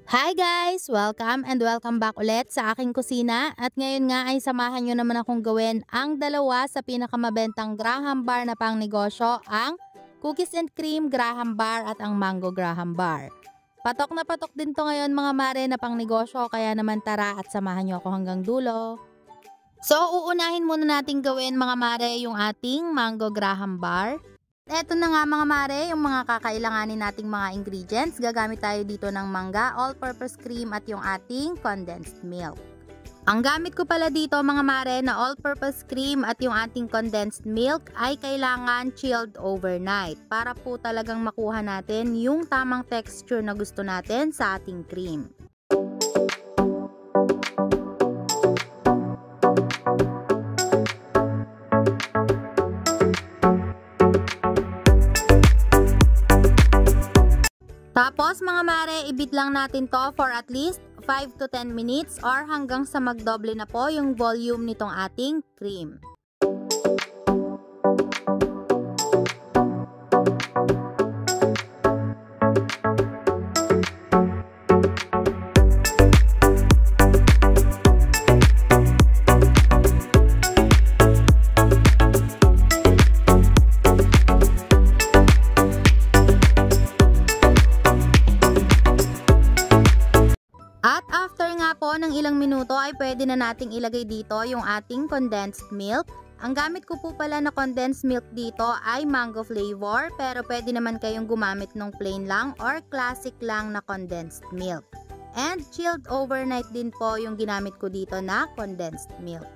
Hi guys! Welcome and welcome back ulit sa aking kusina at ngayon nga ay samahan nyo naman akong gawin ang dalawa sa pinakamabentang Graham bar na pang negosyo, ang cookies and cream Graham bar at ang mango Graham bar. Patok na patok din to ngayon mga mare na pang negosyo, kaya naman tara at samahan nyo ako hanggang dulo. So uunahin muna natin gawin mga mare yung ating mango Graham bar. Eto na nga mga mare, yung mga kakailanganin nating mga ingredients. Gagamit tayo dito ng mangga, all-purpose cream at yung ating condensed milk. Ang gamit ko pala dito mga mare na all-purpose cream at yung ating condensed milk ay kailangan chilled overnight para po talagang makuha natin yung tamang texture na gusto natin sa ating cream. Tapos mga mare, ibit lang natin to for at least 5 to 10 minutes or hanggang sa magdoble na po yung volume nitong ating cream. Ng ilang minuto ay pwede na nating ilagay dito yung ating condensed milk. Ang gamit ko po pala na condensed milk dito ay mango flavor, pero pwede naman kayong gumamit ng plain lang or classic lang na condensed milk. And chilled overnight din po yung ginamit ko dito na condensed milk.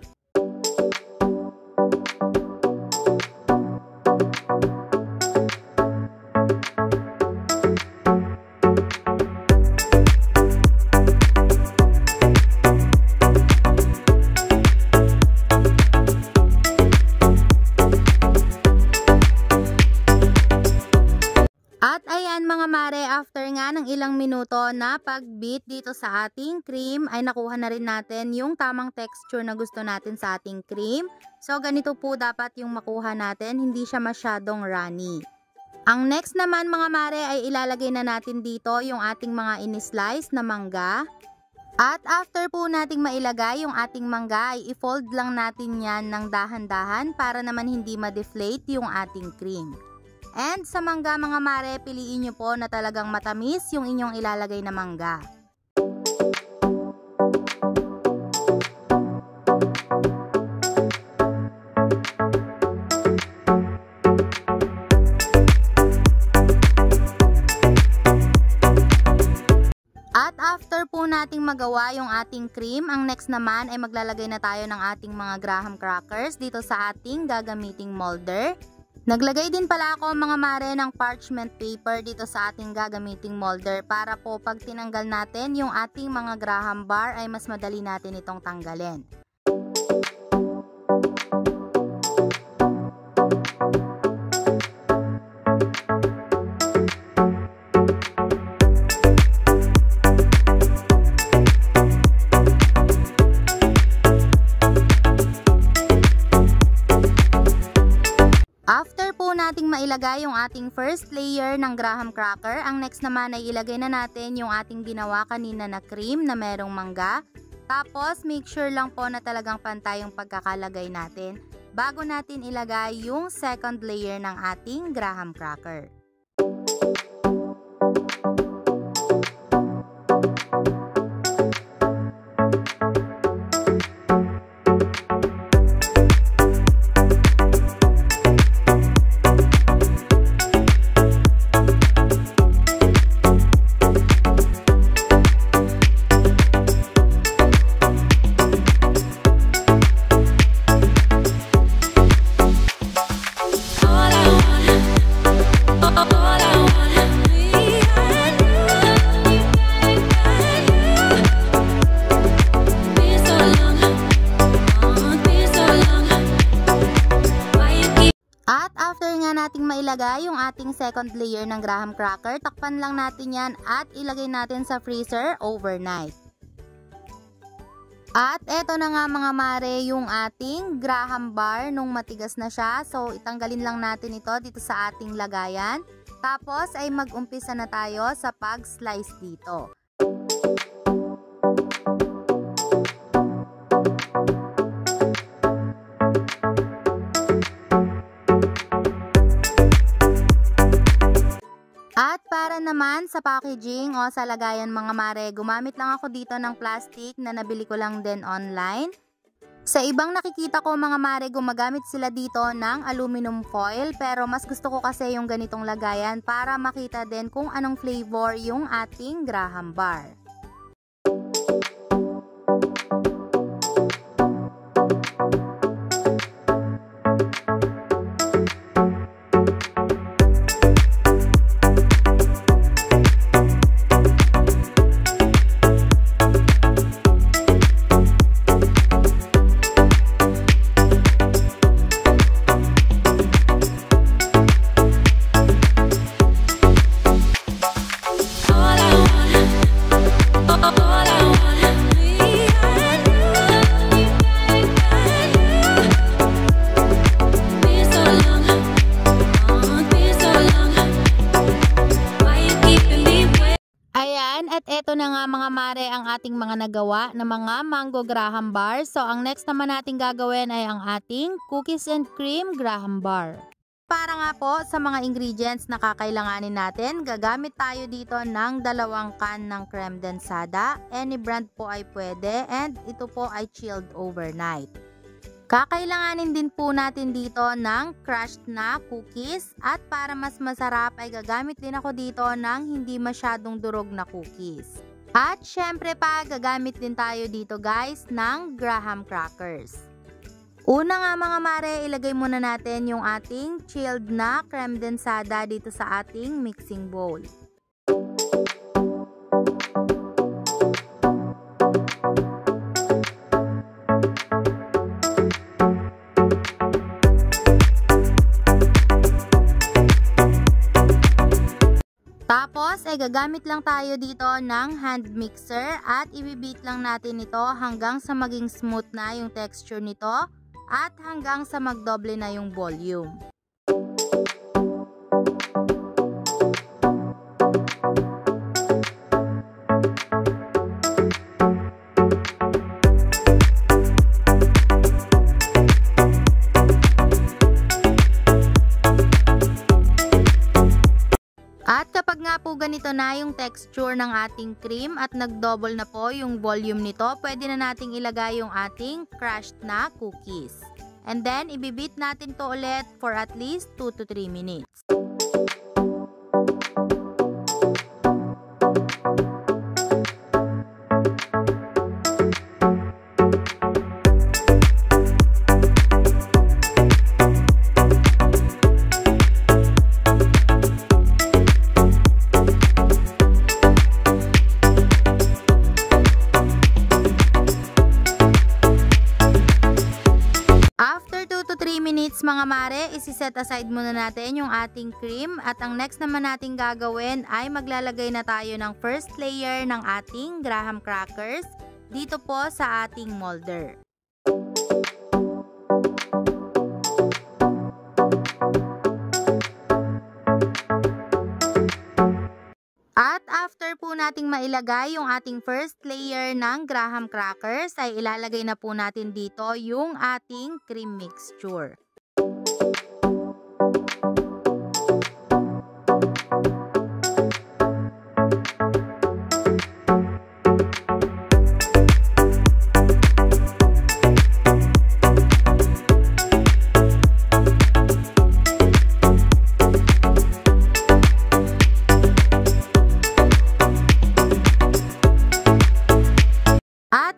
At ayan mga mare, after nga ng ilang minuto na pag-beat dito sa ating cream, ay nakuha na rin natin yung tamang texture na gusto natin sa ating cream. So ganito po dapat yung makuha natin, hindi siya masyadong runny. Ang next naman mga mare ay ilalagay na natin dito yung ating mga in-slice na mangga. At after po nating mailagay yung ating mangga ay i-fold lang natin yan ng dahan-dahan para naman hindi ma-deflate yung ating cream. And sa mangga mga mare, piliin nyo po na talagang matamis yung inyong ilalagay na mangga. At after po nating magawa yung ating cream, ang next naman ay maglalagay na tayo ng ating mga graham crackers dito sa ating gagamiting molder. Naglagay din pala ako mga mare ng parchment paper dito sa ating gagamiting molder para po pag tinanggal natin yung ating mga graham bar ay mas madali natin itong tanggalin. After po nating mailagay yung ating first layer ng graham cracker, ang next naman ay ilagay na natin yung ating ginawa kanina na cream na merong mangga. Tapos make sure lang po na talagang pantay yung pagkakalagay natin bago natin ilagay yung second layer ng ating graham cracker. Nating mailagay yung ating second layer ng graham cracker, takpan lang natin yan at ilagay natin sa freezer overnight. At eto na nga mga mare yung ating graham bar nung matigas na siya. So itanggalin lang natin ito dito sa ating lagayan. Tapos ay mag-umpisa na tayo sa pag-slice dito. naman sa packaging o sa lagayan mga mare, gumamit lang ako dito ng plastic na nabili ko lang din online. Sa ibang nakikita ko mga mare, gumagamit sila dito ng aluminum foil, pero mas gusto ko kasi yung ganitong lagayan para makita din kung anong flavor yung ating Graham bar. At eto na nga mga mare ang ating mga nagawa na mga mango Graham bar. So ang next naman natin gagawin ay ang ating cookies and cream Graham bar. Para nga po sa mga ingredients na kakailanganin natin, gagamit tayo dito ng 2 can ng creme densada. Any brand po ay pwede, and ito po ay chilled overnight. Kakailanganin din po natin dito ng crushed na cookies, at para mas masarap ay gagamit din ako dito ng hindi masyadong durog na cookies. At syempre pa, gagamit din tayo dito guys ng Graham crackers. Una nga mga mare, ilagay muna natin yung ating chilled na creme densada dito sa ating mixing bowl. Tapos ay gagamit lang tayo dito ng hand mixer at ibibit lang natin ito hanggang sa maging smooth na yung texture nito at hanggang sa magdoble na yung volume. At kapag nga po ganito na yung texture ng ating cream at nagdouble na po yung volume nito, pwede na nating ilagay yung ating crushed na cookies. And then, ibibit natin to ulit for at least 2 to 3 minutes. Mga mare, isi-set aside muna natin yung ating cream, at ang next naman natin gagawin ay maglalagay na tayo ng first layer ng ating Graham crackers dito po sa ating molder. At after po nating mailagay yung ating first layer ng Graham crackers, ay ilalagay na po natin dito yung ating cream mixture.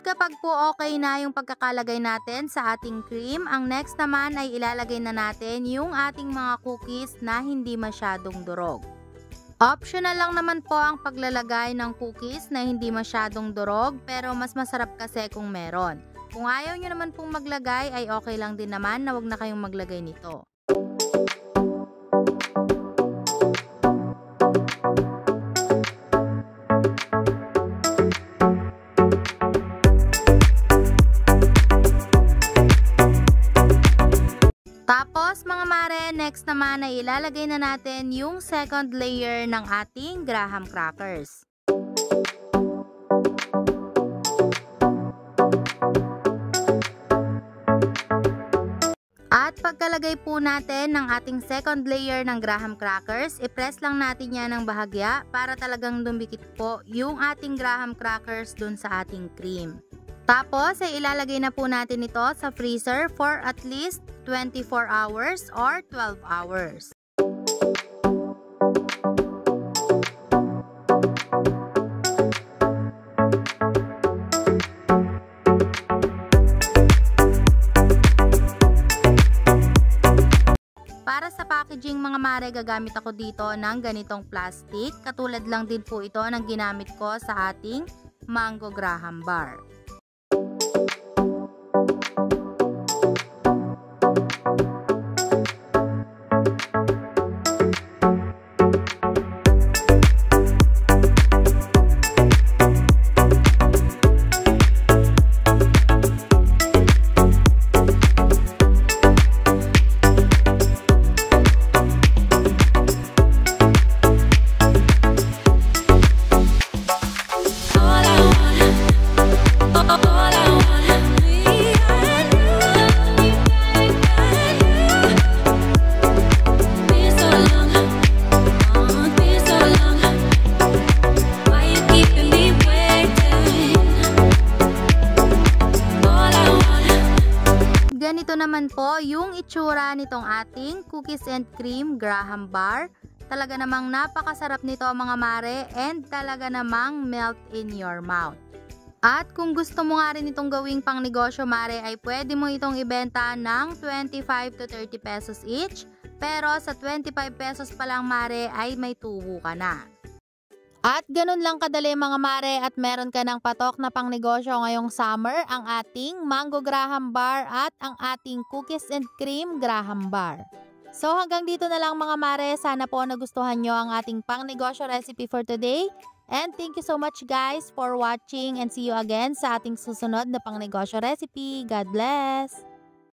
Kapag po okay na yung pagkakalagay natin sa ating cream, ang next naman ay ilalagay na natin yung ating mga cookies na hindi masyadong durog. Optional lang naman po ang paglalagay ng cookies na hindi masyadong durog, pero mas masarap kasi kung meron. Kung ayaw nyo naman pong maglagay ay okay lang din naman na wag na kayong maglagay nito. Tapos mga mare, next naman ay ilalagay na natin yung second layer ng ating Graham crackers. At pagka Pagkalagay po natin ng ating second layer ng graham crackers, i-press lang natin yan ng bahagya para talagang dumikit po yung ating graham crackers dun sa ating cream. Tapos ay ilalagay na po natin ito sa freezer for at least 24 hours or 12 hours. Para sa packaging mga mare, gagamit ako dito ng ganitong plastic. Katulad lang din po ito ng ginamit ko sa ating mango graham bar. Ganito naman po yung itsura nitong ating cookies and cream graham bar. Talaga namang napakasarap nito mga mare and talaga namang melt in your mouth. At kung gusto mo nga rin itong gawing pang negosyo mare, ay pwede mo itong ibenta ng 25 to 30 pesos each. Pero sa 25 pesos pa lang mare ay may tubo ka na. At ganun lang kadali mga mare, at meron ka ng patok na pang negosyo ngayong summer, ang ating mango graham bar at ang ating cookies and cream graham bar. So hanggang dito na lang mga mare, sana po nagustuhan nyo ang ating pang negosyo recipe for today. And thank you so much guys for watching, and see you again sa ating susunod na pang negosyo recipe. God bless!